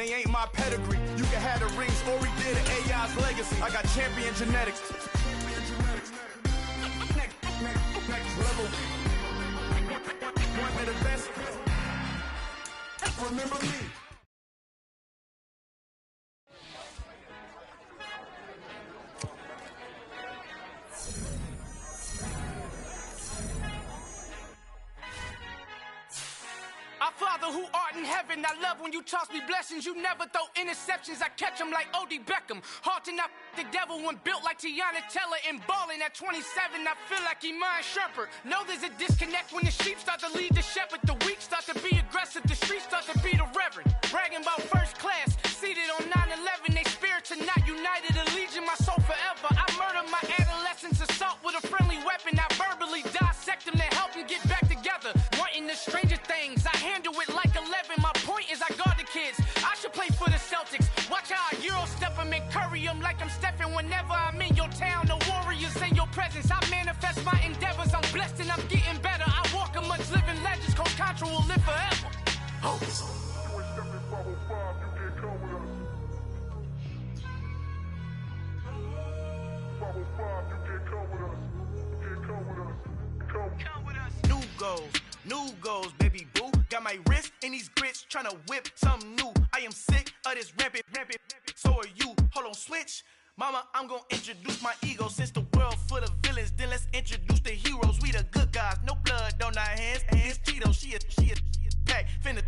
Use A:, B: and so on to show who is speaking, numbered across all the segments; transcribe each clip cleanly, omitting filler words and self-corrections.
A: they ain't my pedigree. You can have the rings, or we did an AI's legacy. I got champion genetics. Next level. One of the best. Remember me.
B: Our Father who art in heaven, I love when you toss me blessings. You never throw interceptions, I catch them like O.D. Beckham. Hard to knock the devil when built like Tiana Teller and balling at 27. I feel like Iman Shumpert. Know there's a disconnect when the sheep start to lead the shepherd. The weak start to be aggressive, the streets start to be the reverend. Bragging about first class, seated on 9/11. They spirits are not united, a legion, my soul forever. I murder my adolescence, assault with a friendly weapon. I verbally dissect them to help them get back together. Wanting the stranger things, I handle it like 11. My point is I guard the kids. I should play for the Celtics. Watch how I Euro step them and curry them like I'm Stephen. Whenever I'm in your town, the Warriors in your presence. I manifest my endeavors. I'm blessed and I'm getting better. I walk amongst living legends. Coach Contra will live forever. Oh.
A: New goals, baby boo. Got my wrist in these grits, tryna whip something new. I am sick of this rampant. So are you. Hold on, switch. Mama, I'm gonna introduce my ego. Since the world full of villains, then let's introduce the heroes. We the good guys, no blood on our hands. Hands Tito, she is pack. Finna,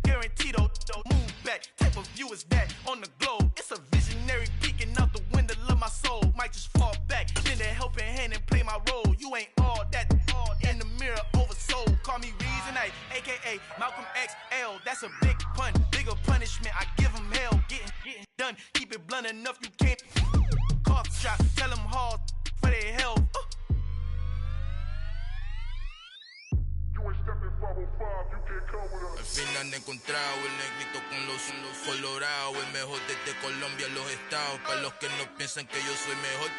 A: guaranteed though. Move back, type of view is that on the globe. It's a visionary peeking out the window of my soul. Might just fall back, lend a helping hand and play my role. You ain't all that in the mirror oversold. Call me Reason A, aka Malcolm XL. That's a big pun, bigger punishment. I give him hell, getting done. Keep it blunt enough, you can't cough shot. Tell them hard for their health.
C: Al fin han encontrado el negrito con los colorados, el mejor desde Colombia a los estados. Para los que no piensan que yo soy mejor,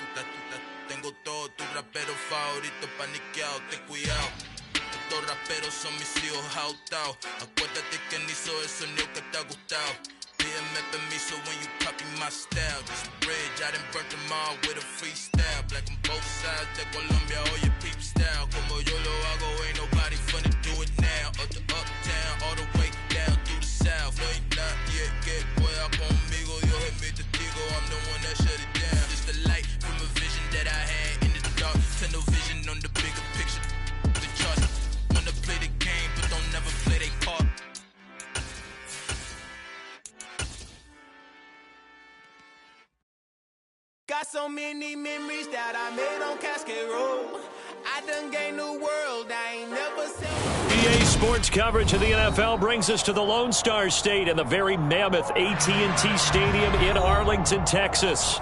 C: tengo todo tu rapero favorito paniqueado, ten cuidado. Estos raperos son mis hijos jautados. Acuérdate que ni hizo el sonido que te ha gustado. Pídeme permiso when you copy my style. This bridge, I done burnt them all with a freestyle. Black on both sides de Colombia, oye peep style. Como yo lo hago, ain't nobody finna do it now. Up to uptown, all the way down through the south. No hay nadie que pueda conmigo, Dios es mi testigo. I'm the one that shut it down. Just the light from a vision that I had in the dark. Tunnel vision on the bigger picture. The charts wanna play the game, but don't never play their part.
A: Got so many memories that I made on Cascade Road. I done gained the world, I ain't never seen.
D: EA Sports coverage of the NFL brings us to the Lone Star State and the very mammoth AT&T Stadium in Arlington, Texas.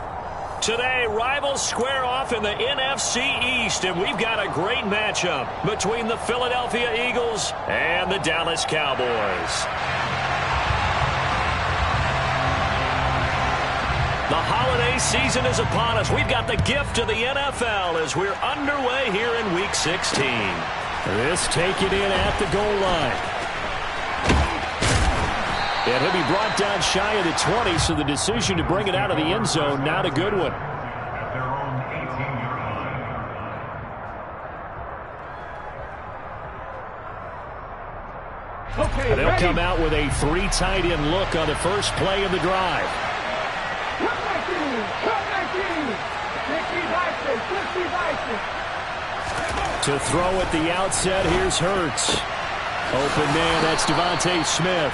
D: Today, rivals square off in the NFC East, and we've got a great matchup between the Philadelphia Eagles and the Dallas Cowboys. The holiday season is upon us. We've got the gift of the NFL as we're underway here in Week 16. This take it in at the goal line. And he'll be brought down shy of the 20, so the decision to bring it out of the end zone, not a good one.
E: Okay,
D: they'll come out with a 3 tight end look on the first play of the drive. To throw at the outset, here's Hurts. Open man, that's Devontae Smith.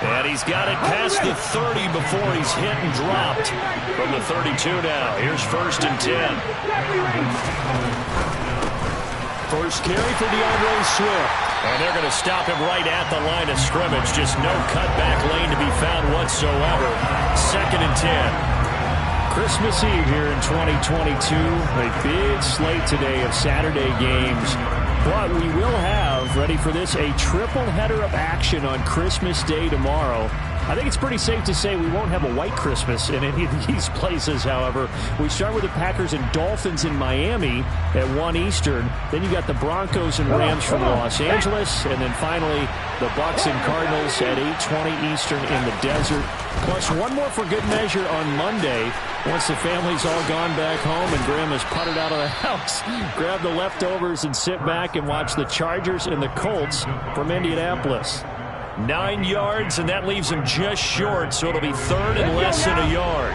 D: And he's got it past the 30 before he's hit and dropped. From the 32 now, here's 1st and 10. First carry for DeAndre Swift. And they're going to stop him right at the line of scrimmage. Just no cutback lane to be found whatsoever. 2nd and 10. Christmas Eve here in 2022. A big slate today of Saturday games. But we will have, ready for this, a triple header of action on Christmas Day tomorrow. I think it's pretty safe to say we won't have a white Christmas in any of these places, however. We start with the Packers and Dolphins in Miami at 1 Eastern. Then you got the Broncos and Rams from Los Angeles. And then finally, the Bucs and Cardinals at 8:20 Eastern in the desert. Plus one more for good measure on Monday. Once the family's all gone back home and Grandma's puttered out of the house, grab the leftovers and sit back and watch the Chargers and the Colts from Indianapolis. 9 yards, and that leaves him just short, so it'll be third and less than a yard.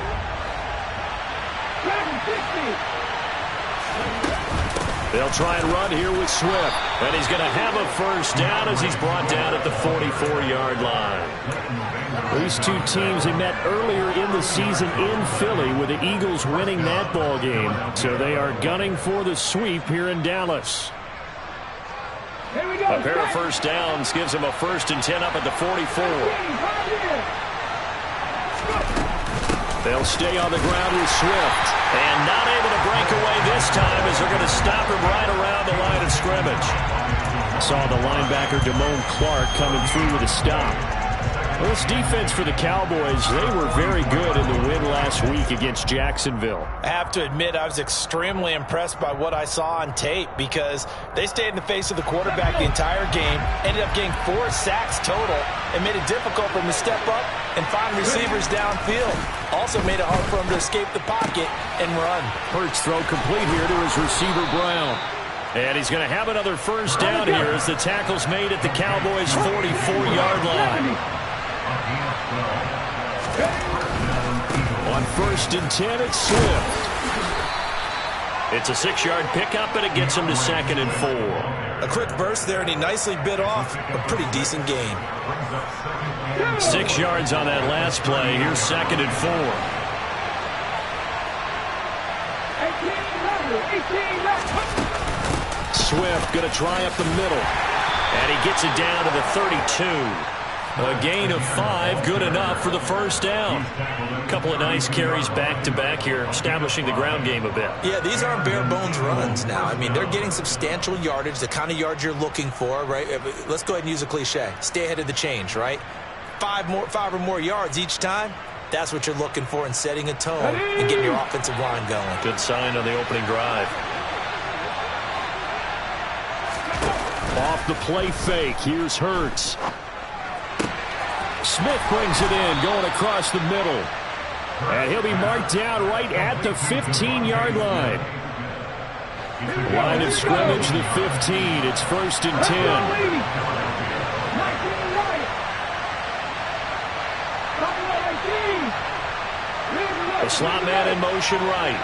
D: They'll try and run here with Swift, and he's going to have a first down as he's brought down at the 44-yard line. These two teams, they met earlier in the season in Philly with the Eagles winning that ball game, so they are gunning for the sweep here in Dallas. A pair of first downs gives him a 1st and 10 up at the 44. They'll stay on the ground with Swift. And not able to break away this time as they're going to stop him right around the line of scrimmage. Saw the linebacker Damone Clark coming through with a stop. Well, this defense for the Cowboys, they were very good in the win last week against Jacksonville.
E: I have to admit, I was extremely impressed by what I saw on tape because they stayed in the face of the quarterback the entire game, ended up getting 4 sacks total, and made it difficult for him to step up and find receivers downfield. Also made it hard for him to escape the pocket and run.
D: Hurts throw complete here to his receiver Brown. And he's going to have another first down here as the tackle's made at the Cowboys' 44-yard line. On 1st and 10, it's Swift. It's a 6-yard pickup, and it gets him to 2nd and 4.
E: A quick burst there, and he nicely bit off a pretty decent gain.
D: 6 yards on that last play. Here's 2nd and 4. Swift going to try up the middle. And he gets it down to the 32. A gain of 5, good enough for the first down. A couple of nice carries back-to-back here, establishing the ground game a bit.
E: Yeah, these aren't bare-bones runs now. I mean, they're getting substantial yardage, the kind of yards you're looking for, right? Let's go ahead and use a cliche. Stay ahead of the change, right? 5 or more yards each time. That's what you're looking for in setting a tone and getting your offensive line going.
D: Good sign on the opening drive. Off the play fake, here's Hurts. Smith brings it in, going across the middle. And he'll be marked down right at the 15-yard line. Line of scrimmage, the 15. It's 1st and 10. The slot man in motion right.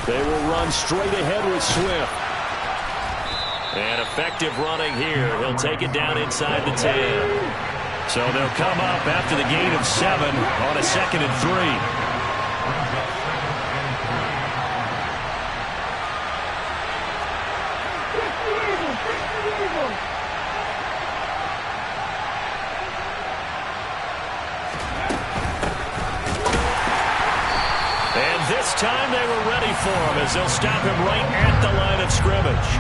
D: They will run straight ahead with Swift. And effective running here. He'll take it down inside the 10. So they'll come up after the gain of 7 on a 2nd and 3. And this time they were ready for him as they'll stop him right at the line of scrimmage.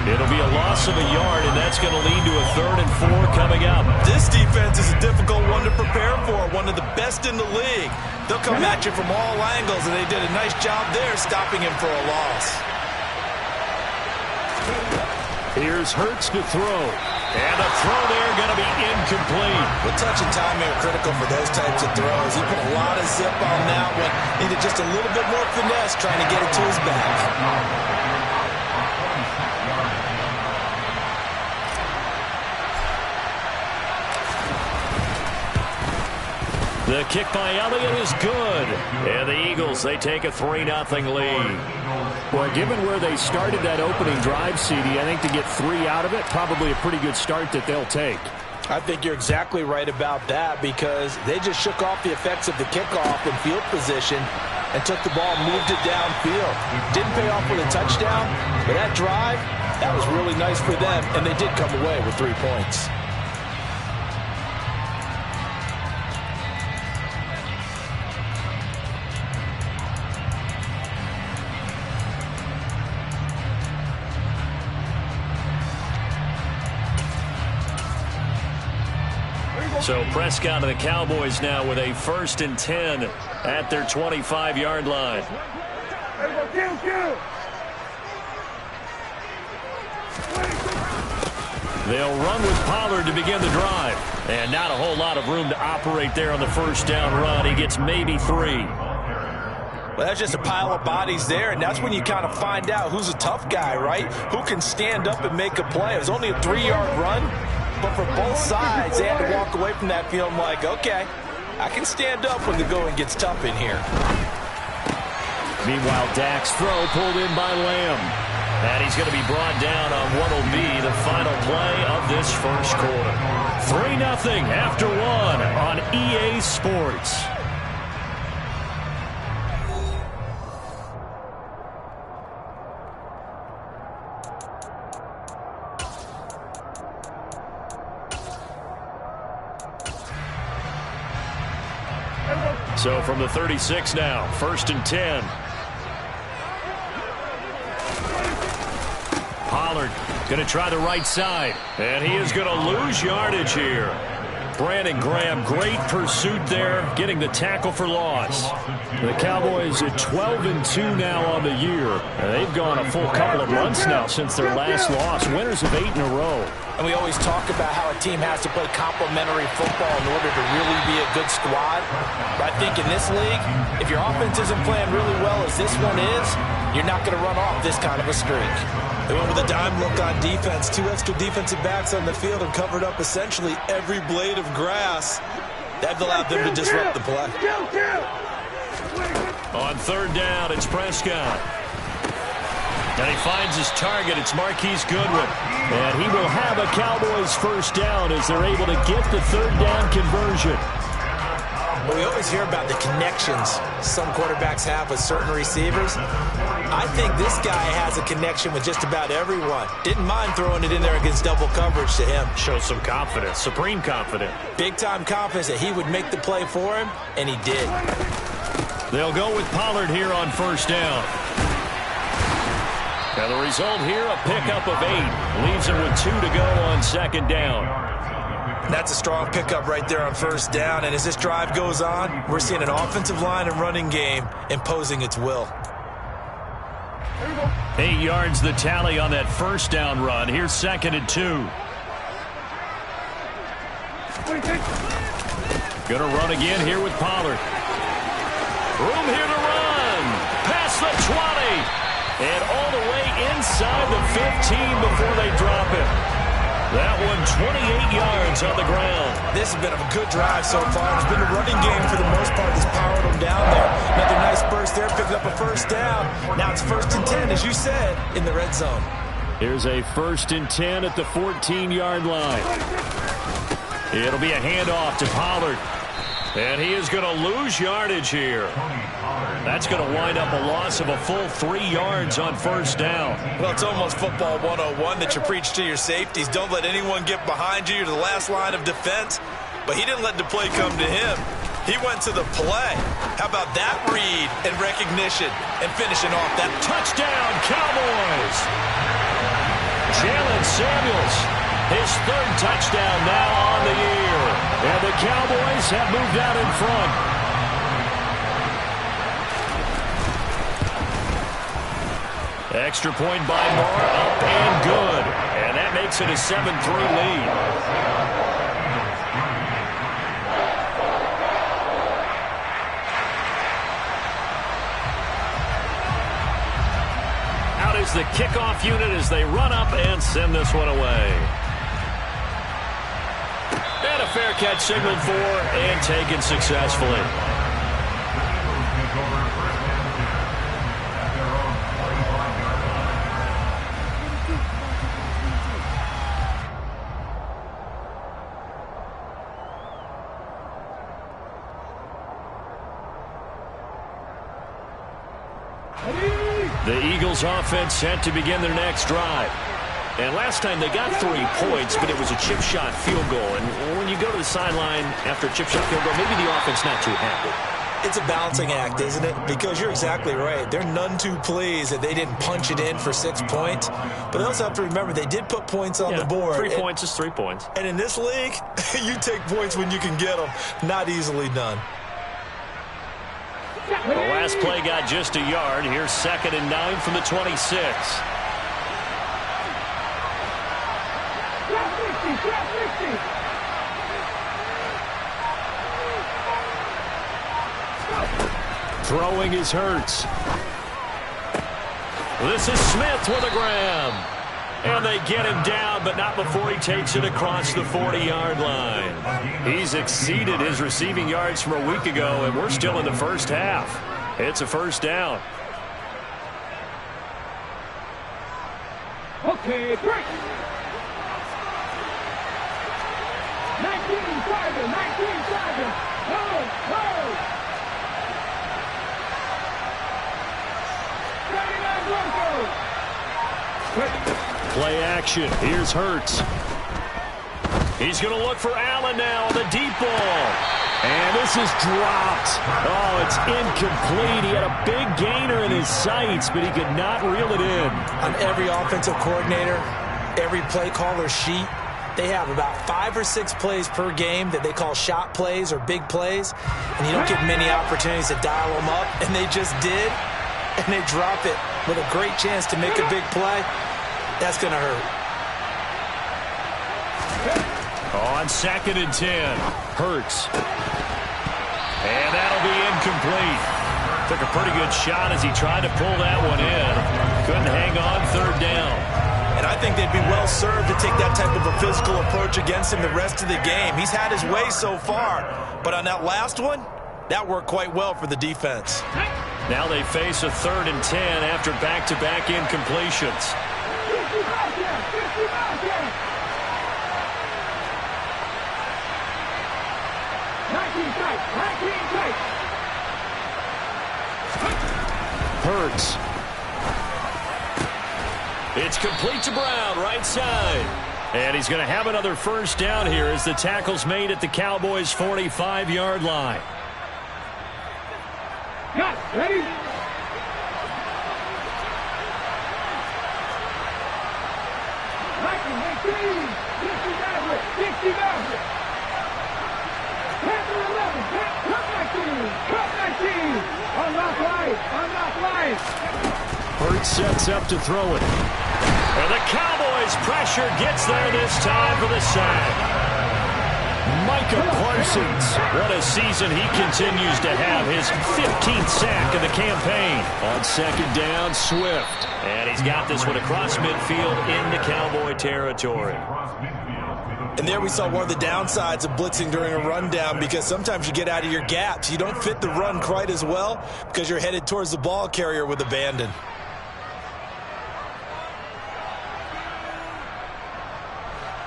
D: It'll be a loss of a yard, and that's going to lead to a 3rd and 4 coming up.
E: This defense is a difficult one to prepare for, one of the best in the league. They'll come at you from all angles, and they did a nice job there stopping him for a loss.
D: Here's Hurts to throw. And a throw there going to be incomplete.
E: The touch and timing are critical for those types of throws. He put a lot of zip on that one. Needed just a little bit more finesse trying to get it to his back.
D: The kick by Elliott is good. And the Eagles, they take a 3-0 lead. Well, given where they started that opening drive, CD, I think to get 3 out of it, probably a pretty good start that they'll take.
E: I think you're exactly right about that because they just shook off the effects of the kickoff in field position and took the ball and moved it downfield. Didn't pay off with a touchdown, but that drive, that was really nice for them, and they did come away with 3 points.
D: So Prescott and the Cowboys now with a 1st and 10 at their 25-yard line. They'll run with Pollard to begin the drive. And not a whole lot of room to operate there on the 1st down run. He gets maybe 3.
E: Well, that's just a pile of bodies there, and that's when you kind of find out who's a tough guy, right? Who can stand up and make a play. It was only a 3-yard run, but for both sides, they had to walk away from that feeling like, okay, I can stand up when the going gets tough in here.
D: Meanwhile, Dak's throw pulled in by Lamb. And he's going to be brought down on what will be the final play of this first quarter. 3-0 after 1 on EA Sports. So from the 36 now, 1st and 10. Pollard going to try the right side, and he is going to lose yardage here. Brandon Graham, great pursuit there, getting the tackle for loss. The Cowboys at 12-2 now on the year. And they've gone a full couple of months now since their last loss, winners of 8 in a row.
E: And we always talk about how a team has to play complementary football in order to really be a good squad. But I think in this league, if your offense isn't playing really well as this one is, you're not going to run off this kind of a streak.
F: They went with a dime look on defense. 2 extra defensive backs on the field and covered up essentially every blade of grass. That allowed them to disrupt the play.
D: On 3rd down, it's Prescott. And he finds his target. It's Marquise Goodwin. And he will have a Cowboys 1st down as they're able to get the 3rd down conversion.
F: Well, we always hear about the connections some quarterbacks have with certain receivers. I think this guy has a connection with just about everyone. Didn't mind throwing it in there against double coverage to him.
D: Shows some confidence, supreme confidence.
F: Big-time confidence that he would make the play for him, and he did.
D: They'll go with Pollard here on 1st down. And the result here, a pickup of 8. Leaves him with 2 to go on 2nd down.
F: That's a strong pickup right there on 1st down. And as this drive goes on, we're seeing an offensive line and running game imposing its will.
D: 8 yards the tally on that 1st down run. Here's 2nd and 2. Going to run again here with Pollard. Room here to run. Past the 20. And all the way inside the 15 before they drop it. That one 28 yards on the ground.
F: This has been a good drive so far. It's been a running game for the most part that's powered them down there. Another nice burst there, picking up a 1st down. Now it's 1st and 10, as you said, in the red zone.
D: Here's a 1st and 10 at the 14-yard line. It'll be a handoff to Pollard. And he is going to lose yardage here. That's going to wind up a loss of a full 3 yards on 1st down.
F: Well, it's almost football 101 that you preach to your safeties. Don't let anyone get behind you. You're the last line of defense. But he didn't let the play come to him. He went to the play. How about that read and recognition and finishing off that
D: touchdown, Cowboys. Jalen Samuels, his 3rd touchdown now on the year. And the Cowboys have moved out in front. Extra point by Moore, up and good. And that makes it a 7-3 lead. Out is the kickoff unit as they run up and send this one away. And a fair catch signaled for and taken successfully. The Eagles offense set to begin their next drive. And last time they got 3 points, but it was a chip shot field goal. And when you go to the sideline after a chip shot field goal, maybe the offense not too happy.
E: It's a balancing act, isn't it? Because you're exactly right. They're none too pleased that they didn't punch it in for 6 points. But they also have to remember they did put points on the board.
D: 3 points is 3 points.
E: And in this league, you take points when you can get them. Not easily done.
D: The last play got just a yard. Here's 2nd and 9 from the 26. Throwing is Hurts. This is Smith with a grab. And they get him down, but not before he takes it across the 40-yard line. He's exceeded his receiving yards from a week ago, and we're still in the first half. It's a first down.
G: Okay, break. 19-7. Hold.
D: Play action. Here's Hurts. He's going to look for Allen now on the deep ball. And this is dropped. Oh, it's incomplete. He had a big gainer in his sights, but he could not reel it in.
E: On every offensive coordinator, every play caller sheet, they have about 5 or 6 plays per game that they call shot plays or big plays. And you don't get many opportunities to dial them up. And they just did. And they drop it with a great chance to make a big play. That's going to hurt.
D: On 2nd and 10, Hurts. And that'll be incomplete. Took a pretty good shot as he tried to pull that one in. Couldn't hang on 3rd down.
E: And I think they'd be well served to take that type of a physical approach against him the rest of the game. He's had his way so far. But on that last one, that worked quite well for the defense.
D: Now they face a 3rd and 10 after back-to-back incompletions. Hurts. It's complete to Brown, right side. And he's going to have another first down here as the tackle's made at the Cowboys' 45-yard line.
G: Got ready.
D: Hurts sets up to throw it. And the Cowboys' pressure gets there this time for the sack. Micah Parsons, what a season he continues to have. His 15th sack of the campaign. On 2nd down, Swift. And he's got this one across midfield into Cowboy territory.
E: And there we saw one of the downsides of blitzing during a rundown, because sometimes you get out of your gaps. You don't fit the run quite as well because you're headed towards the ball carrier with abandon.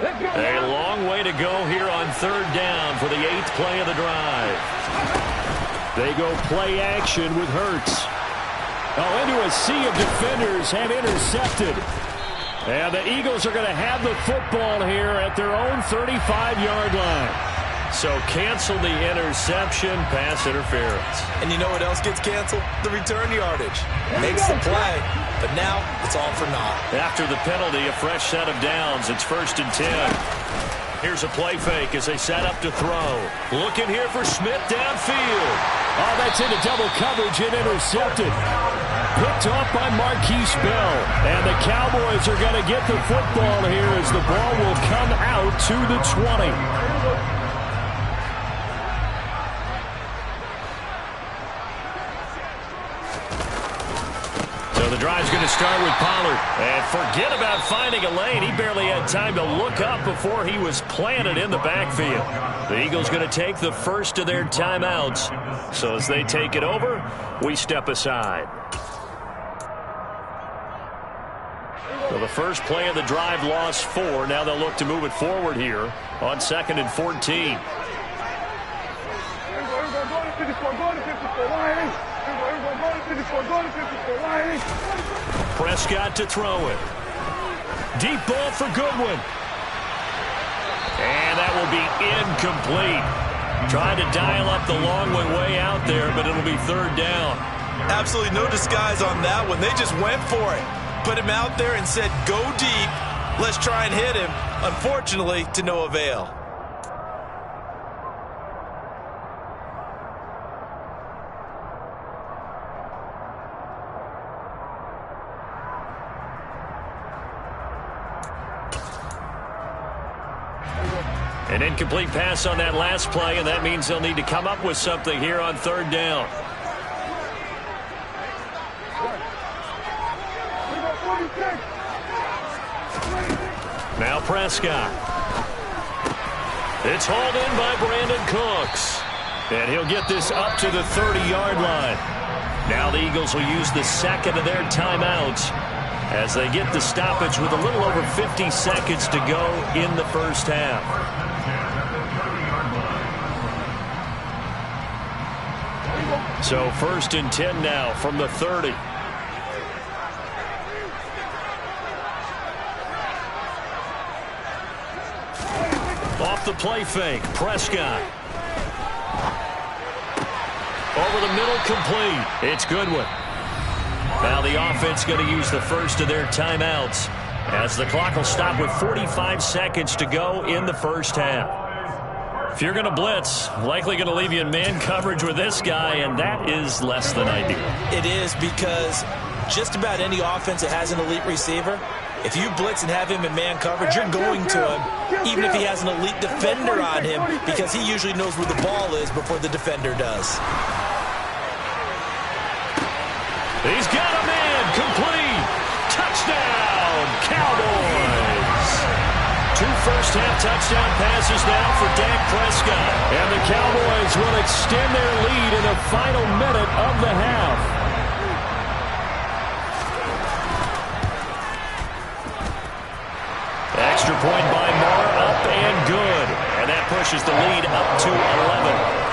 D: A long way to go here on 3rd down for the 8th play of the drive. They go play action with Hurts. Oh, into a sea of defenders, have intercepted. And the Eagles are going to have the football here at their own 35-yard line. So cancel the interception, pass interference.
E: And you know what else gets canceled? The return yardage. Makes the play, but now it's all for naught.
D: After the penalty, a fresh set of downs. It's 1st and 10. Here's a play fake as they set up to throw. Looking here for Smith downfield. Oh, that's into double coverage and intercepted. Picked off by Marquise Bell. And the Cowboys are going to get the football here as the ball will come out to the 20. The drive's going to start with Pollard. And forget about finding a lane. He barely had time to look up before he was planted in the backfield. The Eagles going to take the first of their timeouts. So as they take it over, we step aside. So the first play of the drive lost 4. Now they'll look to move it forward here on 2nd and 14. Prescott to throw it. Deep ball for Goodwin. And that will be incomplete. Trying to dial up the long way out there, but it'll be third down.
F: Absolutely no disguise on that one. They just went for it. Put him out there and said, go deep. Let's try and hit him. Unfortunately, to no avail.
D: An incomplete pass on that last play, and that means they'll need to come up with something here on third down. Now Prescott. It's hauled in by Brandon Cooks. And he'll get this up to the 30-yard line. Now the Eagles will use the second of their timeouts as they get the stoppage with a little over 50 seconds to go in the first half. So 1st and 10 now from the 30. Off the play fake, Prescott. Over the middle, complete. It's Goodwin. Now the offense going to use the first of their timeouts as the clock will stop with 45 seconds to go in the first half. If you're going to blitz, likely going to leave you in man coverage with this guy, and that is less than ideal.
E: It is, because just about any offense that has an elite receiver, if you blitz and have him in man coverage, you're going to him, even if he has an elite defender on him, because he usually knows where the ball is before the defender does.
D: He's got a man, complete. Touchdown, Cowboys. 2 first-half touchdown passes now for Dak Prescott. And the Cowboys will extend their lead in the final minute of the half. Extra point by Moore, up and good. And that pushes the lead up to 11.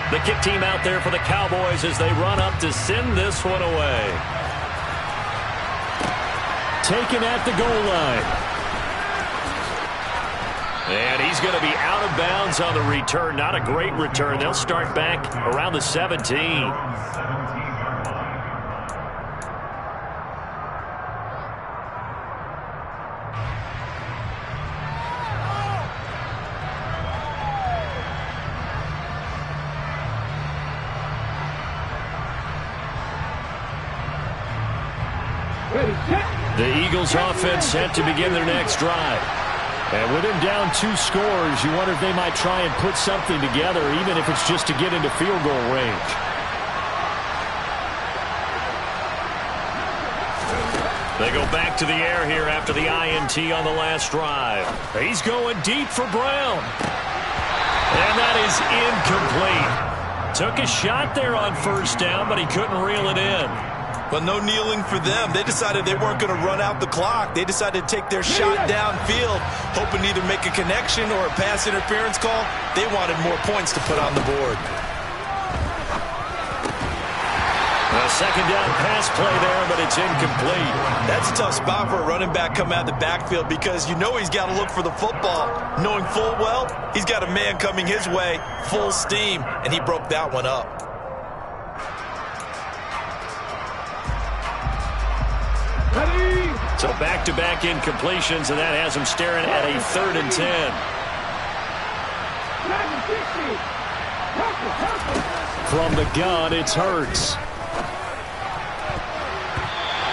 D: The kick team out there for the Cowboys as they run up to send this one away. Taken at the goal line. And he's going to be out of bounds on the return. Not a great return. They'll start back around the 17. The Eagles offense set to begin their next drive. And with him down 2 scores, you wonder if they might try and put something together, even if it's just to get into field goal range. They go back to the air here after the INT on the last drive. He's going deep for Brown. And that is incomplete. Took a shot there on first down, but he couldn't reel it in.
F: But no kneeling for them. They decided they weren't going to run out the clock. They decided to take their shot downfield, hoping to either make a connection or a pass interference call. They wanted more points to put on the board.
D: A second down pass play there, but it's incomplete.
F: That's a tough spot for a running back coming out of the backfield because you know he's got to look for the football, knowing full well he's got a man coming his way, full steam, and he broke that one up.
D: So back-to-back incompletions, and that has him staring at a 3rd and 10. From the gun, it's Hurts.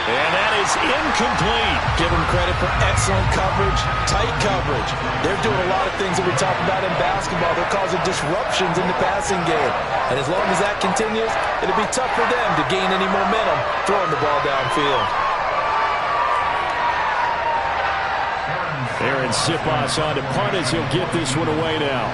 D: And that is incomplete.
E: Give them credit for excellent coverage, tight coverage. They're doing a lot of things that we talk about in basketball. They're causing disruptions in the passing game. And as long as that continues, it'll be tough for them to gain any momentum throwing the ball downfield.
D: Aaron Siposs on to punt as he'll get this one away now.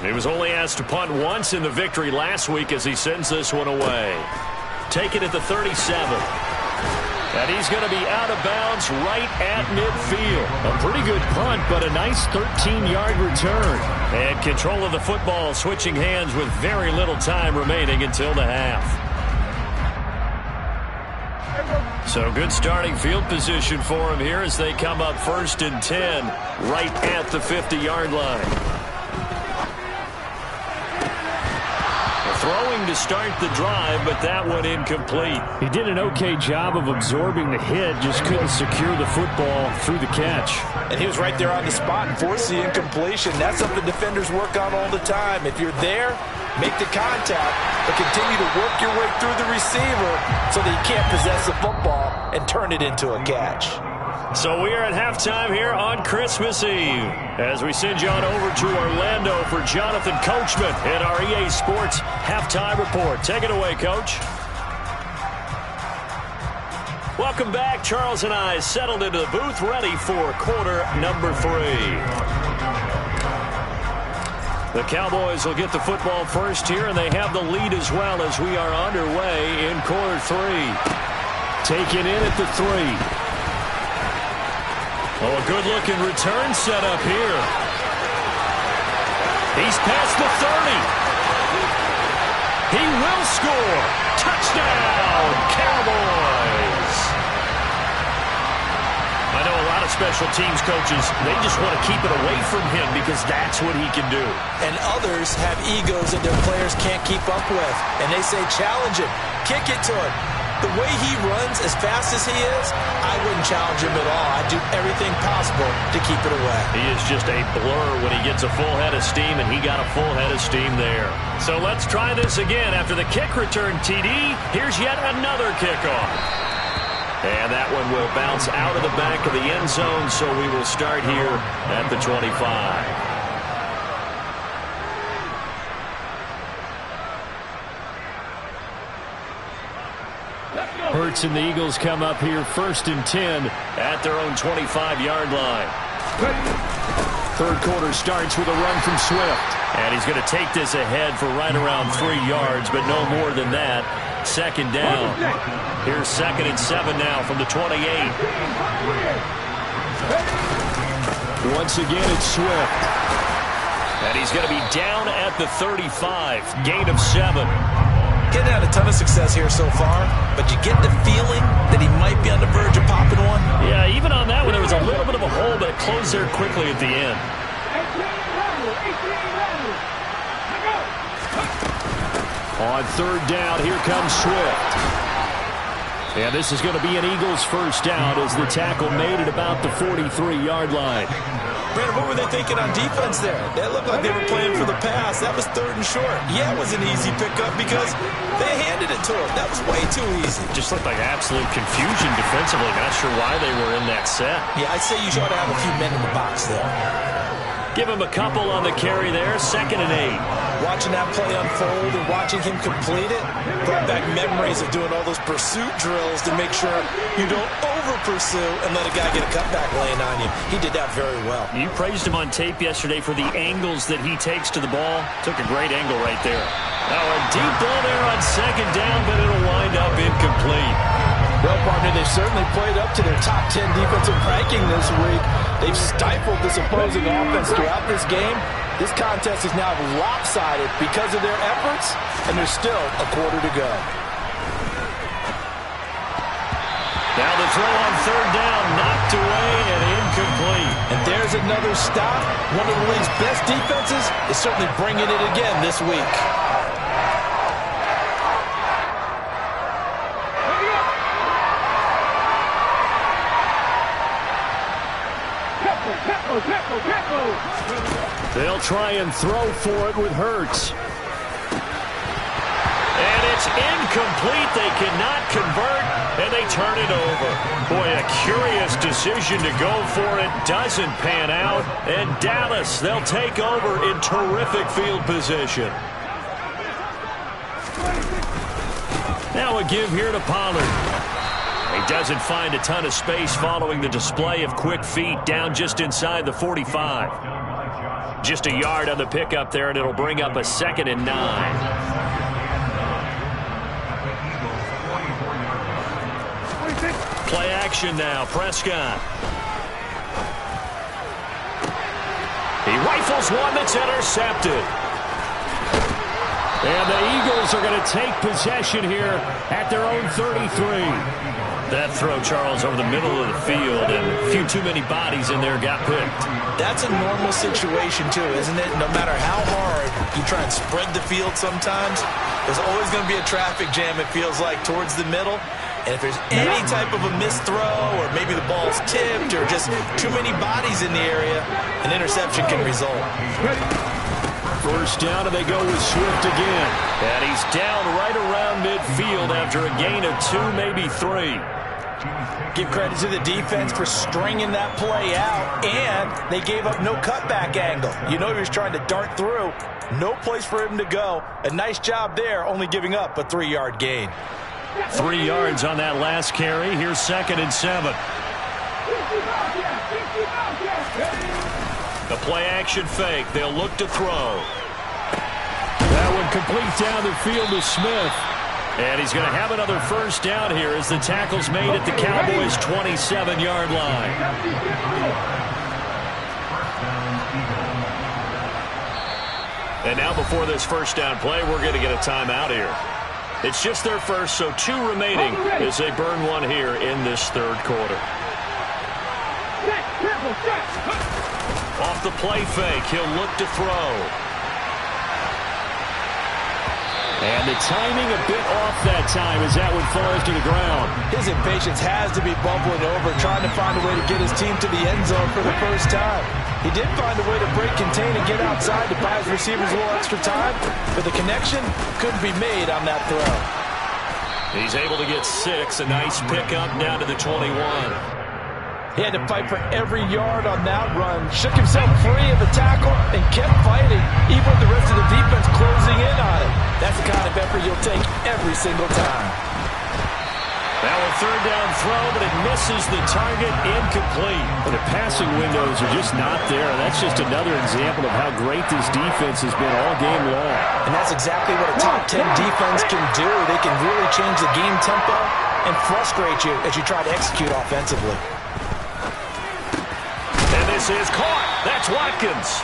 D: He was only asked to punt once in the victory last week as he sends this one away. Take it at the 37. And he's going to be out of bounds right at midfield. A pretty good punt, but a nice 13-yard return. And control of the football switching hands with very little time remaining until the half. So good starting field position for them here as they come up 1st and 10 right at the 50-yard line. Throwing to start the drive, but that one incomplete.
H: He did an okay job of absorbing the hit, just couldn't secure the football through the catch.
E: And he was right there on the spot and forced the incompletion. That's something defenders work on all the time. If you're there, make the contact, but continue to work your way through the receiver so that you can't possess the football and turn it into a catch.
D: So we are at halftime here on Christmas Eve as we send you on over to Orlando for Jonathan Coachman in our EA Sports Halftime Report. Take it away, Coach. Welcome back. Charles and I settled into the booth, ready for quarter number 3. The Cowboys will get the football first here, and they have the lead as well as we are underway in quarter 3. Taken in at the 3. Oh, a good-looking return set up here. He's past the 30. He will score. Touchdown, Cowboys. I know a lot of special teams coaches, they just want to keep it away from him because that's what he can do.
E: And others have egos that their players can't keep up with. And they say, challenge him, kick it to him. The way he runs as fast as he is, I wouldn't challenge him at all. I'd do everything possible to keep it away.
D: He is just a blur when he gets a full head of steam, and he got a full head of steam there. So let's try this again. After the kick return TD, here's yet another kickoff. And that one will bounce out of the back of the end zone, so we will start here at the 25.
H: Hurts and the Eagles come up here 1st and 10
D: at their own 25-yard line.
H: Third quarter starts with a run from Swift.
D: And he's going to take this ahead for right around 3 yards, but no more than that. 2nd down. Here's 2nd and 7 now from the 28.
H: Once again, it's Swift.
D: And he's going to be down at the 35. Gain of 7.
E: Getting had a ton of success here so far, but you get the feeling that he might be on the verge of popping one.
D: Yeah, even on that one, there was a little bit of a hole, but it closed there quickly at the end.
H: On 3rd down, here comes Swift. And this is going to be an Eagles first down as the tackle made at about the 43-yard line.
E: Brandon, what were they thinking on defense there? They looked like they were playing for the pass. That was 3rd and short. Yeah, it was an easy pickup because they handed it to him. That was way too easy.
D: Just looked like absolute confusion defensively. Not sure why they were in that set.
E: Yeah, I'd say you ought to have a few men in the box there.
D: Give him a couple on the carry there. 2nd and 8.
E: Watching that play unfold and watching him complete it brought back memories of doing all those pursuit drills to make sure you don't over-pursue and let a guy get a cutback laying on you. He did that very well.
D: You praised him on tape yesterday for the angles that he takes to the ball. Took a great angle right there. Now a deep ball there on 2nd down, but it'll wind up incomplete.
E: Well, partner, they've certainly played up to their top 10 defensive ranking this week. They've stifled this opposing offense throughout this game. This contest is now lopsided because of their efforts, and there's still a quarter to go.
D: Now the throw on 3rd down, knocked away and incomplete.
E: And there's another stop. One of the league's best defenses is certainly bringing it again this week.
H: They'll try and throw for it with Hurts.
D: And it's incomplete. They cannot convert, and they turn it over. Boy, a curious decision to go for it. Doesn't pan out. And Dallas, they'll take over in terrific field position. Now a give here to Pollard. He doesn't find a ton of space following the display of quick feet down just inside the 45. Just a yard on the pickup there, and it'll bring up a 2nd and 9. Play action now. Prescott.
H: He rifles one that's intercepted. And the Eagles are going to take possession here at their own 33. That throw, Charles, over the middle of the field, and a few too many bodies in there got picked.
E: That's a normal situation, too, isn't it? No matter how hard you try and spread the field sometimes, there's always going to be a traffic jam, it feels like, towards the middle. And if there's any type of a missed throw, or maybe the ball's tipped, or just too many bodies in the area, an interception can result.
H: First down, and they go with Swift again. And he's down right around midfield after a gain of 2, maybe 3.
E: Give credit to the defense for stringing that play out, and they gave up no cutback angle. You know he was trying to dart through. No place for him to go. A nice job there, only giving up a 3-yard gain.
H: 3 yards on that last carry. Here's 2nd and 7. The play-action fake. They'll look to throw. That one complete down the field to Smith. And he's going to have another first down here as the tackle's made at the Cowboys' 27-yard line. And now before this first down play, we're going to get a timeout here. It's just their first, so 2 remaining as they burn one here in this third quarter. Off the play fake, he'll look to throw. And the timing a bit off that time as that one falls to the ground.
E: His impatience has to be bubbling over, trying to find a way to get his team to the end zone for the first time. He did find a way to break, contain, and get outside to buy his receivers a little extra time, but the connection couldn't be made on that throw.
H: He's able to get 6, a nice pickup down to the 21.
E: He had to fight for every yard on that run, shook himself free of the tackle, and kept fighting, even with the rest of the defense closing in on it. That's the kind of effort you'll take every single time.
H: That one third down throw, but it misses the target, incomplete. And the passing windows are just not there. That's just another example of how great this defense has been all game long.
E: And that's exactly what a top 10 defense can do. They can really change the game tempo and frustrate you as you try to execute offensively.
H: And this is caught. That's Watkins.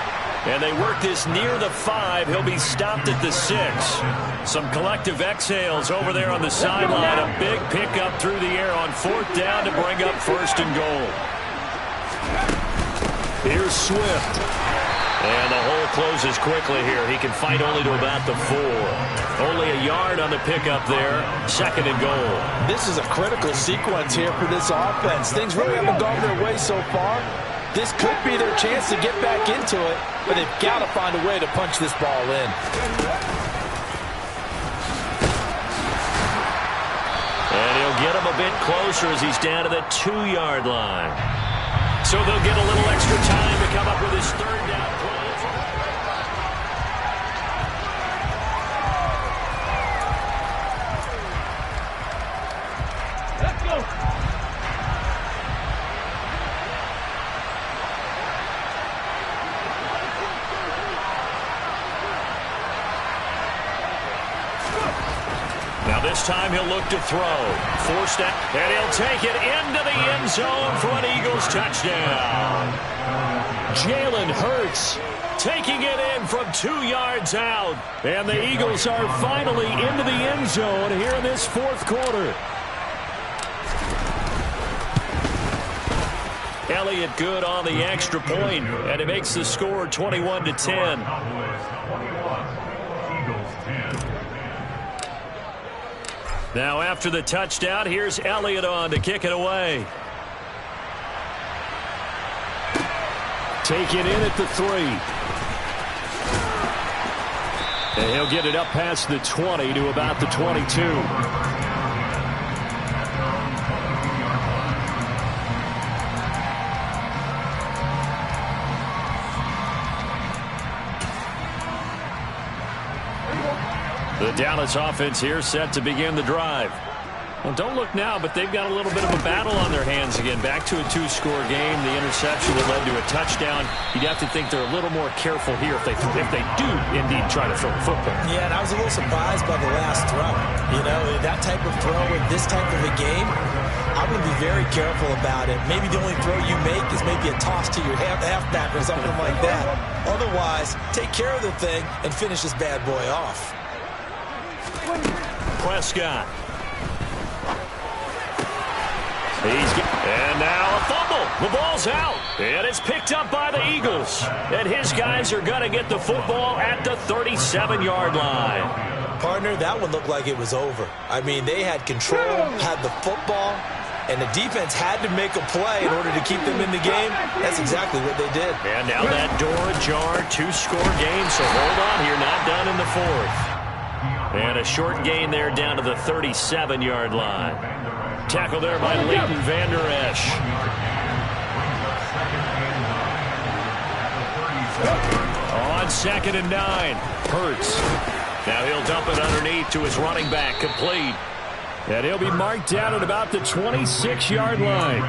H: And they work this near the 5. He'll be stopped at the 6. Some collective exhales over there on the sideline. A big pickup through the air on 4th down to bring up 1st and goal. Here's Swift. And the hole closes quickly here. He can fight only to about the 4. Only a yard on the pickup there. 2nd and goal.
E: This is a critical sequence here for this offense. Things really haven't gone their way so far. This could be their chance to get back into it, but they've got to find a way to punch this ball in.
H: And he'll get him a bit closer as he's down to the 2-yard line. So they'll get a little extra time to come up with his 3rd down play.
G: Let's go.
H: Now this time he'll look to throw. Forced out, and he'll take it into the end zone for an Eagles touchdown. Jalen Hurts taking it in from 2 yards out. And the Eagles are finally into the end zone here in this 4th quarter. Elliott good on the extra point, and it makes the score 21-10. Now after the touchdown, here's Elliott on to kick it away. Take it in at the 3. And he'll get it up past the 20 to about the 22. The Dallas offense here set to begin the drive. Well, don't look now, but they've got a little bit of a battle on their hands again. Back to a 2-score game. The interception that led to a touchdown. You'd have to think they're a little more careful here if they do indeed try to throw the football.
E: Yeah, and I was a little surprised by the last throw. You know, that type of throw in this type of a game, I'm going to be very careful about it. Maybe the only throw you make is maybe a toss to your halfback or something like that. Otherwise, take care of the thing and finish this bad boy off.
H: Prescott. And now a fumble. The ball's out. And it's picked up by the Eagles. And his guys are going to get the football at the 37-yard line.
E: Partner, that one looked like it was over. I mean, they had control, had the football, and the defense had to make a play in order to keep them in the game. That's exactly what they did.
H: And now that door ajar, 2-score game, so hold on here, not done in the fourth. And a short gain there down to the 37-yard line. Tackle there by Leighton Vander Esch. On 2nd and 9, Hurts. Now he'll dump it underneath to his running back, complete. And he'll be marked down at about the 26-yard line.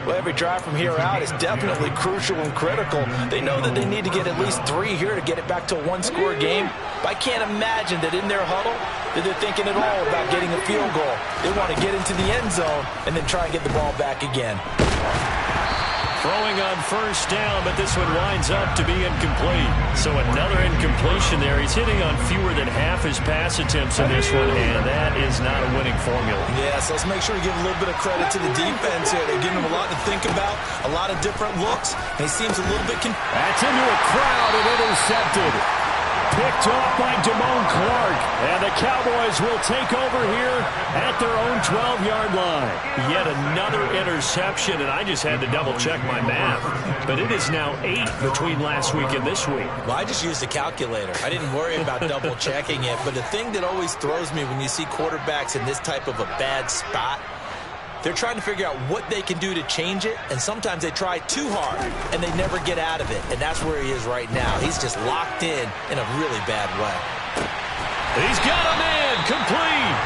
E: Well, every drive from here out is definitely crucial and critical. They know that they need to get at least 3 here to get it back to a 1-score game. But I can't imagine that in their huddle that they're thinking at all about getting a field goal. They want to get into the end zone and then try and get the ball back again.
H: Throwing on 1st down, but this one winds up to be incomplete. So another incompletion there. He's hitting on fewer than half his pass attempts in this one, and that is not a winning formula.
E: Yeah, so let's make sure we give a little bit of credit to the defense here. They're giving them a lot to think about, a lot of different looks, and he seems a little bit...
H: That's into a crowd and intercepted. Picked off by Damone Clark. And the Cowboys will take over here at their own 12-yard line. Yet another interception, and I just had to double-check my math. But it is now 8 between last week and this week.
E: Well, I just used a calculator. I didn't worry about double-checking it. But the thing that always throws me when you see quarterbacks in this type of a bad spot, they're trying to figure out what they can do to change it, and sometimes they try too hard, and they never get out of it. And that's where he is right now. He's just locked in a really bad way.
H: He's got him in, complete.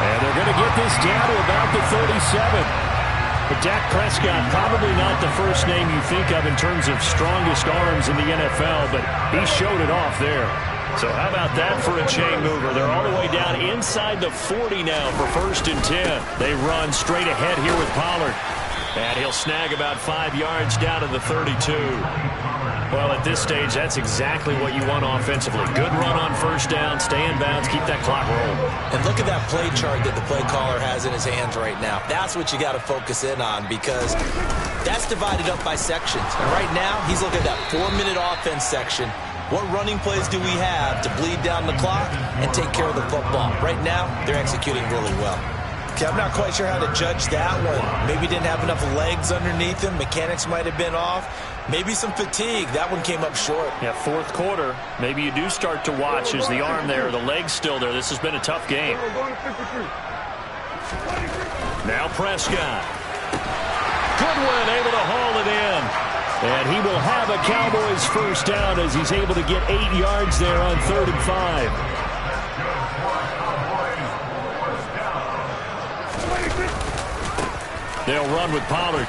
H: And they're going to get this down to about the 37. But Dak Prescott, probably not the first name you think of in terms of strongest arms in the NFL, but he showed it off there. So how about that for a chain mover? They're all the way down inside the 40 now for 1st and 10. They run straight ahead here with Pollard. And he'll snag about 5 yards down to the 32. Well, at this stage, that's exactly what you want offensively. Good run on 1st down, stay in bounds, keep that clock rolling.
E: And look at that play chart that the play caller has in his hands right now. That's what you got to focus in on, because that's divided up by sections. And right now, he's looking at that 4-minute offense section. What running plays do we have to bleed down the clock and take care of the football? Right now, they're executing really well. Okay, I'm not quite sure how to judge that one. Maybe didn't have enough legs underneath him. Mechanics might have been off. Maybe some fatigue. That one came up short.
H: Yeah, 4th quarter. Maybe you do start to watch as the arm there, the leg's still there. This has been a tough game. Now Prescott. Goodwin able to haul it in. And he will have a Cowboys 1st down as he's able to get 8 yards there on 3rd and 5. They'll run with Pollard.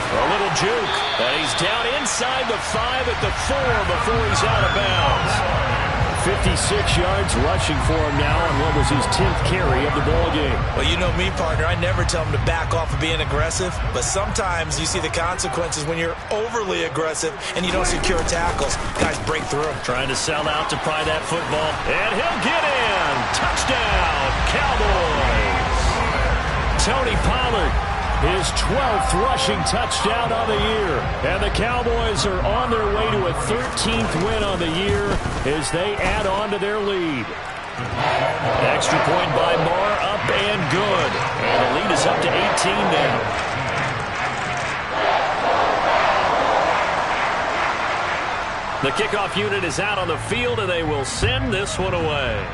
H: A little juke. And he's down inside the 5 at the 4 before he's out of bounds. 56 yards rushing for him now on what was his 10th carry of the ball game.
E: Well, you know me, partner. I never tell him to back off of being aggressive, but sometimes you see the consequences when you're overly aggressive and you don't secure tackles. Guys break through.
H: Trying to sell out to pry that football, and he'll get in. Touchdown, Cowboys. Tony Pollard, his 12th rushing touchdown on the year. And the Cowboys are on their way to a 13th win on the year as they add on to their lead. Extra point by Moore, up and good. And the lead is up to 18 now. The kickoff unit is out on the field, and they will send this one away.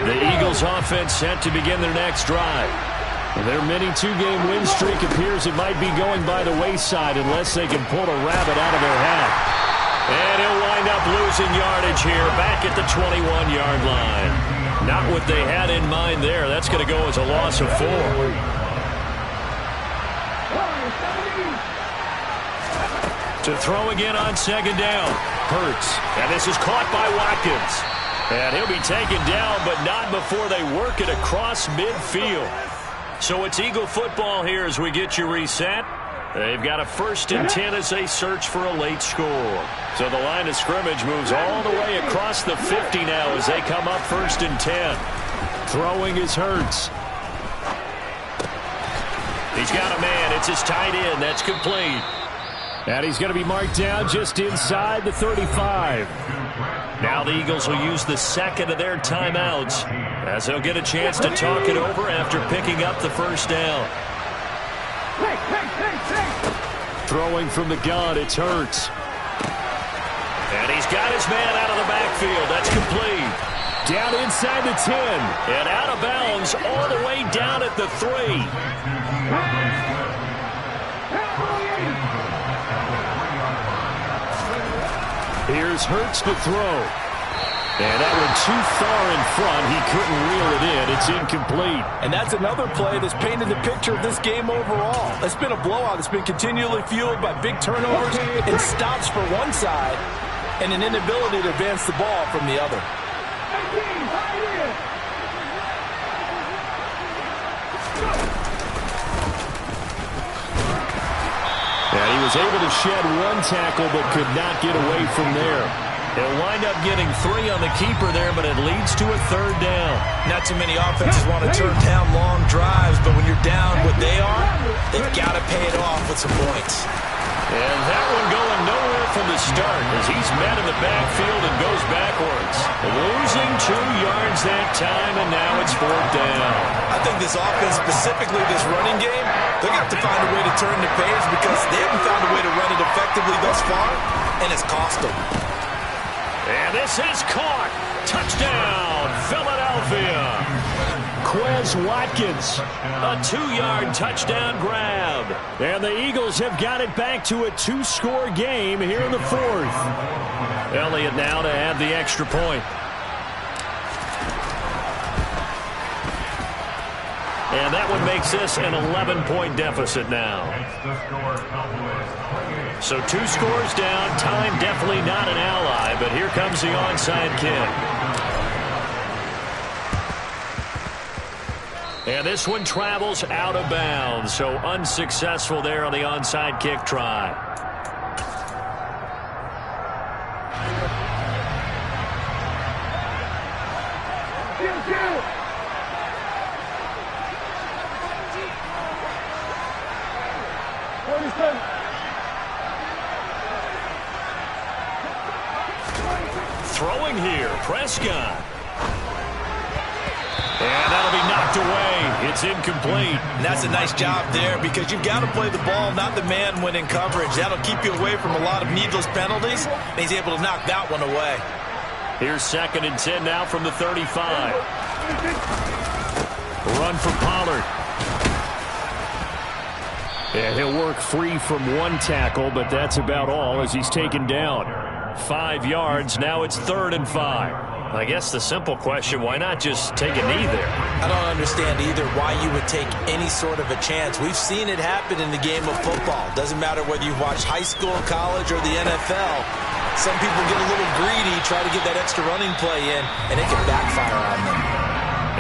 H: The Eagles offense set to begin their next drive. Their mini 2-game win streak appears it might be going by the wayside unless they can pull a rabbit out of their hat. And he'll wind up losing yardage here back at the 21-yard line. Not what they had in mind there. That's going to go as a loss of 4. To throw again on second down. Hurts. And this is caught by Watkins. And he'll be taken down, but not before they work it across midfield. So it's Eagle football here as we get you reset. They've got a 1st and 10 as they search for a late score. So the line of scrimmage moves all the way across the 50 now as they come up 1st and 10. Throwing is Hurts. He's got a man. It's his tight end. That's complete. And he's going to be marked down just inside the 35. Now the Eagles will use the second of their timeouts as they'll get a chance to talk it over after picking up the 1st down. Throwing from the gun, it's Hurts. And he's got his man out of the backfield. That's complete. Down inside the 10. And out of bounds all the way down at the 3. Here's Hurts to throw. And that one too far in front. He couldn't reel it in. It's incomplete.
E: And that's another play that's painted the picture of this game overall. It's been a blowout. It's been continually fueled by big turnovers and stops for one side and an inability to advance the ball from the other.
H: And he was able to shed one tackle but could not get away from there. They'll wind up getting 3 on the keeper there, but it leads to a 3rd down.
E: Not too many offenses want to turn down long drives, but when you're down what they are, they've got to pay it off with some points.
H: And that one going nowhere from the start as he's met in the backfield and goes backwards. Losing 2 yards that time, and now it's 4th down.
E: I think this offense, specifically this running game, they're going to have to find a way to turn the page because they haven't found a way to run it effectively thus far, and it's cost them.
H: And this is caught. Touchdown, Philadelphia. Quez Watkins, a 2-yard touchdown grab. And the Eagles have got it back to a 2-score game here in the 4th. Elliott now to add the extra point. And that one makes this an 11-point deficit now. So 2 scores down. Time definitely not an ally, but here comes the onside kick. And this one travels out of bounds, so unsuccessful there on the onside kick try. Throwing here, Prescott. And that'll be knocked away. It's incomplete.
E: And that's a nice job there because you've got to play the ball, not the man when in coverage. That'll keep you away from a lot of needless penalties. And he's able to knock that one away.
H: Here's 2nd and 10 now from the 35. Run for Pollard. And he'll work free from 1 tackle, but that's about all as he's taken down. 5 yards. Now it's 3rd and 5. I guess the simple question, why not just take a knee there?
E: I don't understand either why you would take any sort of a chance. We've seen it happen in the game of football. Doesn't matter whether you watch high school, college, or the NFL. Some people get a little greedy, try to get that extra running play in, and it can backfire on them.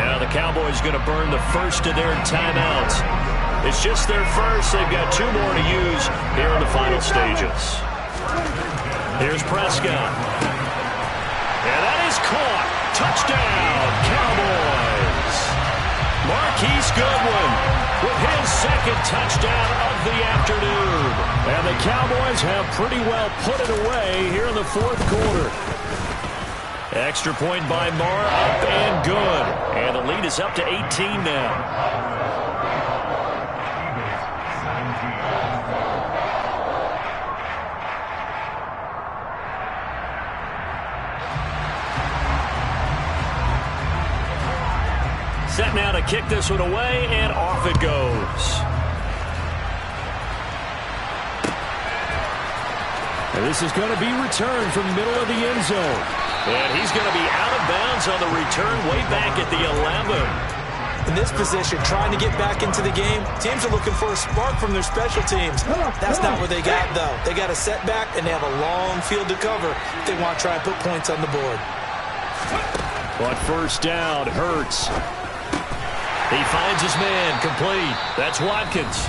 H: Now the Cowboys going to burn the 1st of their timeouts. It's just their 1st. They've got 2 more to use here in the final stages. Here's Prescott. And that is caught. Touchdown, Cowboys. Marquise Goodwin with his 2nd touchdown of the afternoon. And the Cowboys have pretty well put it away here in the 4th quarter. Extra point by Marr, up and good. And the lead is up to 18 now. Set now to kick this one away, and off it goes. And this is going to be returned from the middle of the end zone. And he's going to be out of bounds on the return way back at the 11.
E: In this position, trying to get back into the game, teams are looking for a spark from their special teams. That's not what they got, though. They got a setback, and they have a long field to cover if they want to try and put points on the board.
H: But first down, Hurts. He finds his man, complete. That's Watkins.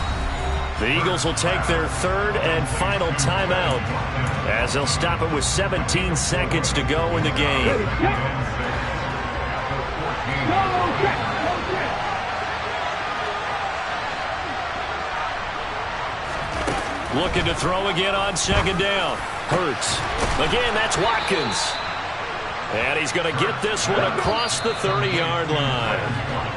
H: The Eagles will take their third and final timeout as they'll stop it with 17 seconds to go in the game. Looking to throw again on second down. Hurts. Again, that's Watkins. And he's going to get this one across the 30-yard line.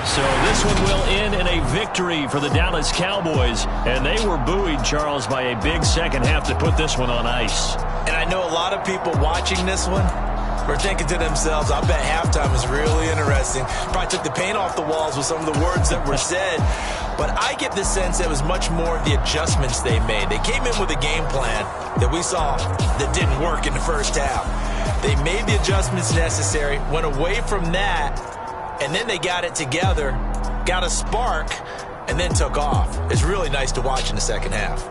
H: So this one will end in a victory for the Dallas Cowboys. And they were buoyed, Charles, by a big second half to put this one on ice.
E: And I know a lot of people watching this one were thinking to themselves, I bet halftime is really interesting. Probably took the paint off the walls with some of the words that were said. But I get the sense it was much more of the adjustments they made. They came in with a game plan that we saw that didn't work in the first half. They made the adjustments necessary, went away from that, and then they got it together, got a spark, and then took off. It's really nice to watch in the second half.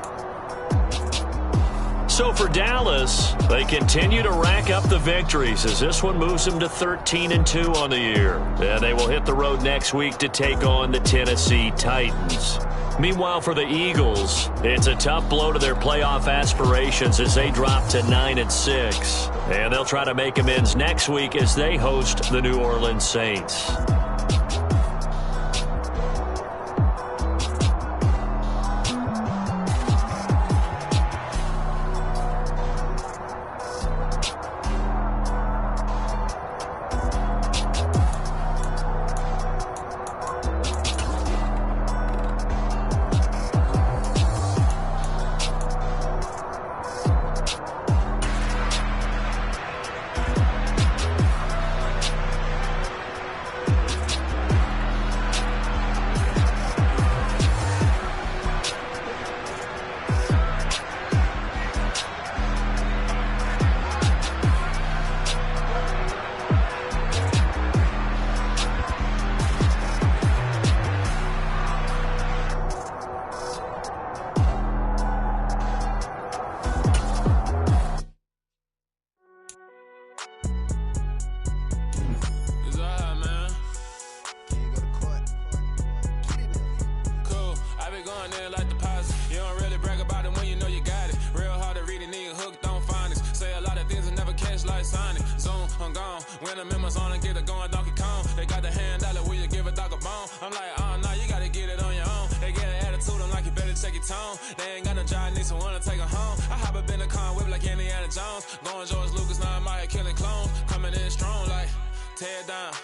H: So for Dallas, they continue to rack up the victories as this one moves them to 13-2 on the year. And they will hit the road next week to take on the Tennessee Titans. Meanwhile, for the Eagles, it's a tough blow to their playoff aspirations as they drop to 9-6. And they'll try to make amends next week as they host the New Orleans Saints.
I: When the members on and get it going Donkey Kong. They got the hand dollar, will you give a dog a bone? I'm like, oh no, you gotta get it on your own. They get an attitude, I'm like, you better check your tone. They ain't got no job, need someone to take her home. I hop up in the car, whip like Indiana Jones. Going George Lucas, now I'm out here killing clones. Coming in strong like, tear down.